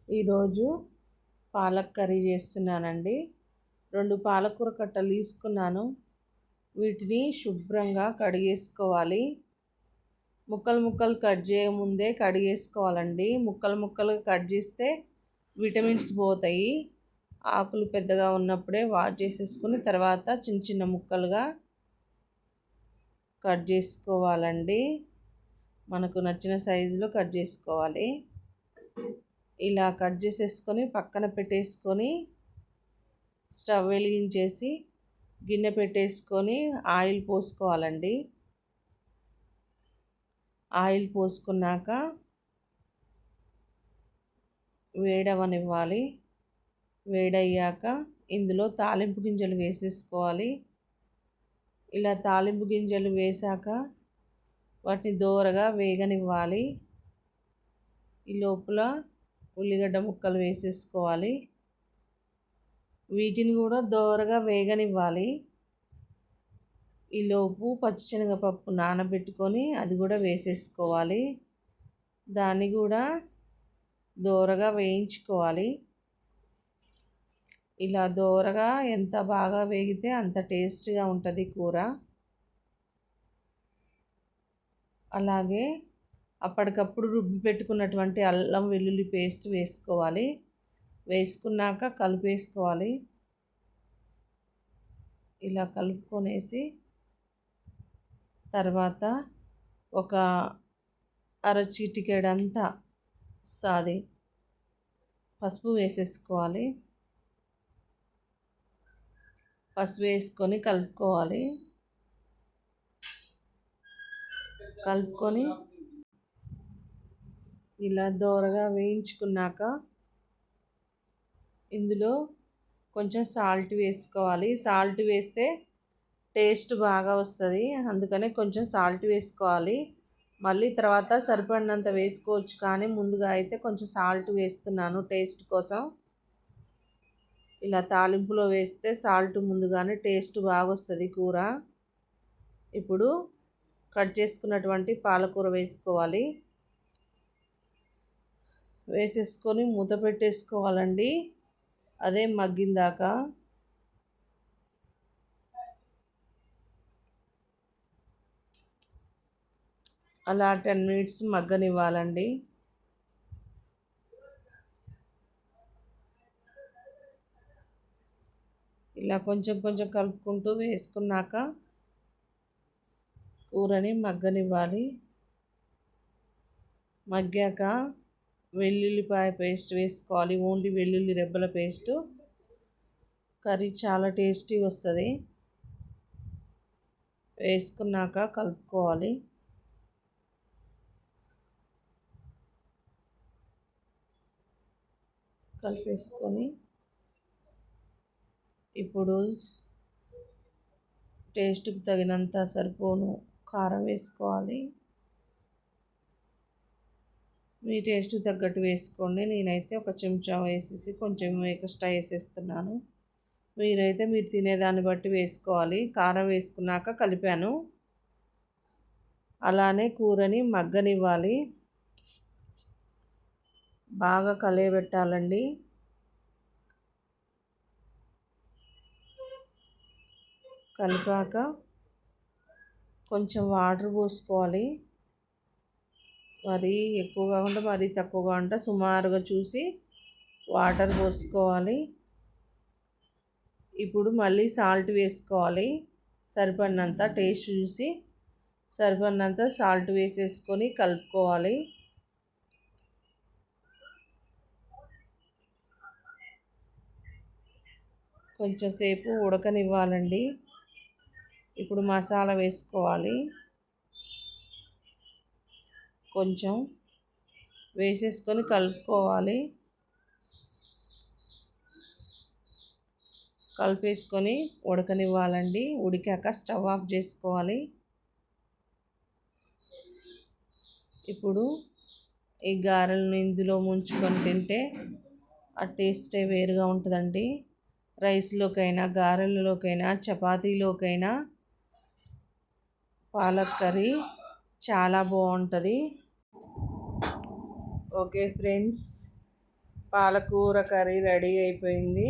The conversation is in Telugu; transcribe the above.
ఈరోజు పాలక్ కర్రీ చేస్తున్నానండి. 2 పాలకూర కట్టలు తీసుకున్నాను. వీటిని శుభ్రంగా కడిగేసుకోవాలి. ముక్కలు ముక్కలు కట్ చేయముందే కడిగేసుకోవాలండి. ముక్కలు ముక్కలు కట్ చేస్తే విటమిన్స్ పోతాయి. ఆకులు పెద్దగా ఉన్నప్పుడే వాష్ చేసేసుకుని తర్వాత చిన్న చిన్న ముక్కలుగా కట్ చేసుకోవాలండి. మనకు నచ్చిన సైజులో కట్ చేసుకోవాలి. ఇలా కట్ చేసేసుకొని పక్కన పెట్టేసుకొని స్టవ్ వెలిగించేసి గిన్నె పెట్టేసుకొని ఆయిల్ పోసుకోవాలండి. ఆయిల్ పోసుకున్నాక వేడవనివ్వాలి. వేడయ్యాక ఇందులో తాలింపు గింజలు వేసేసుకోవాలి. ఇలా తాలింపు గింజలు వేసాక వాటిని దోరగా వేగనివ్వాలి. ఈ లోపల ఉల్లిగడ్డ ముక్కలు వేసేసుకోవాలి. వీటిని కూడా దోరగా వేగనివ్వాలి. ఈలోపు పచ్చిశనగపప్పు నానబెట్టుకొని అది కూడా వేసేసుకోవాలి. దాన్ని కూడా దోరగా వేయించుకోవాలి. ఇలా దోరగా ఎంత బాగా వేగితే అంత టేస్ట్గా ఉంటుంది కూర. అలాగే అప్పటికప్పుడు రుబ్బి పెట్టుకున్నటువంటి అల్లం వెల్లుల్లి పేస్ట్ వేసుకోవాలి. వేసుకున్నాక కలిపేసుకోవాలి. ఇలా కలుపుకొనేసి తర్వాత ఒక అరచిటికెడంతా పసుపు వేసేసుకోవాలి. పసుపు వేసుకొని కలుపుకోవాలి. కలుపుకొని ఇలా దోరగా వేయించుకున్నాక ఇందులో కొంచెం సాల్ట్ వేసుకోవాలి. సాల్ట్ వేస్తే టేస్ట్ బాగా వస్తుంది. అందుకనే కొంచెం సాల్ట్ వేసుకోవాలి. మళ్ళీ తర్వాత సరిపడినంత వేసుకోవచ్చు, కానీ ముందుగా అయితే కొంచెం సాల్ట్ వేస్తున్నాను టేస్ట్ కోసం. ఇలా తాలింపులో వేస్తే సాల్ట్ ముందుగానే టేస్ట్ బాగా వస్తుంది కూర. ఇప్పుడు కట్ చేసుకున్నటువంటి పాలకూర వేసుకోవాలి. వేసేసుకొని మూత పెట్టేసుకోవాలండి. అదే మగ్గిందాకా. అలా 10 మినిట్స్ మగ్గనివ్వాలండి. ఇలా కొంచెం కొంచెం కలుపుకుంటూ వేసుకున్నాక కూరని మగ్గనివ్వాలి. మగ్గాక వెల్లుల్లిపాయ పేస్ట్ వేసుకోవాలి. ఓన్లీ వెల్లుల్లి రెబ్బల పేస్ట్. కర్రీ చాలా టేస్టీ వస్తుంది. వేసుకున్నాక కలుపుకోవాలి. కలిపేసుకొని ఇప్పుడు టేస్ట్కి తగినంత సరిపోను కారం వేసుకోవాలి. మీ టేస్ట్కి తగ్గట్టు వేసుకోండి. నేనైతే ఒక చెంచా వేసేసి కొంచెం ఎక్స్ట్రా వేసేస్తున్నాను. మీరైతే మీరు తినేదాన్ని బట్టి వేసుకోవాలి. కారం వేసుకున్నాక కలిపాను. అలానే కూరని మగ్గనివ్వాలి. బాగా కలయబెట్టాలండి. కలిపాక కొంచెం వాటర్ పోసుకోవాలి. మరీ ఎక్కువ కాకుండా మరీ తక్కువ కాకుండా సుమారుగా చూసి వాటర్ పోసుకోవాలి. ఇప్పుడు మళ్ళీ సాల్ట్ వేసుకోవాలి. సరిపడినంత టేస్ట్ చూసి సరిపడినంత సాల్ట్ వేసేసుకొని కలుపుకోవాలి. కొంచెం సేపు ఉడకనివ్వాలండి. ఇప్పుడు మసాలా వేసుకోవాలి. కొంచెం వేసేసుకొని కలుపుకోవాలి. కలిపేసుకొని ఉడకనివ్వాలండి. ఉడికాక స్టవ్ ఆఫ్ చేసుకోవాలి. ఇప్పుడు ఈ గారెలను ఇందులో ముంచుకొని తింటే ఆ టేస్టే వేరుగా ఉంటుందండి. రైస్లోకైనా, గారెలలోకైనా, చపాతీలోకైనా పాలక్ కర్రీ చాలా బాగుంటుంది. ఓకే ఫ్రెండ్స్, పాలకూర కర్రీ రెడీ అయిపోయింది.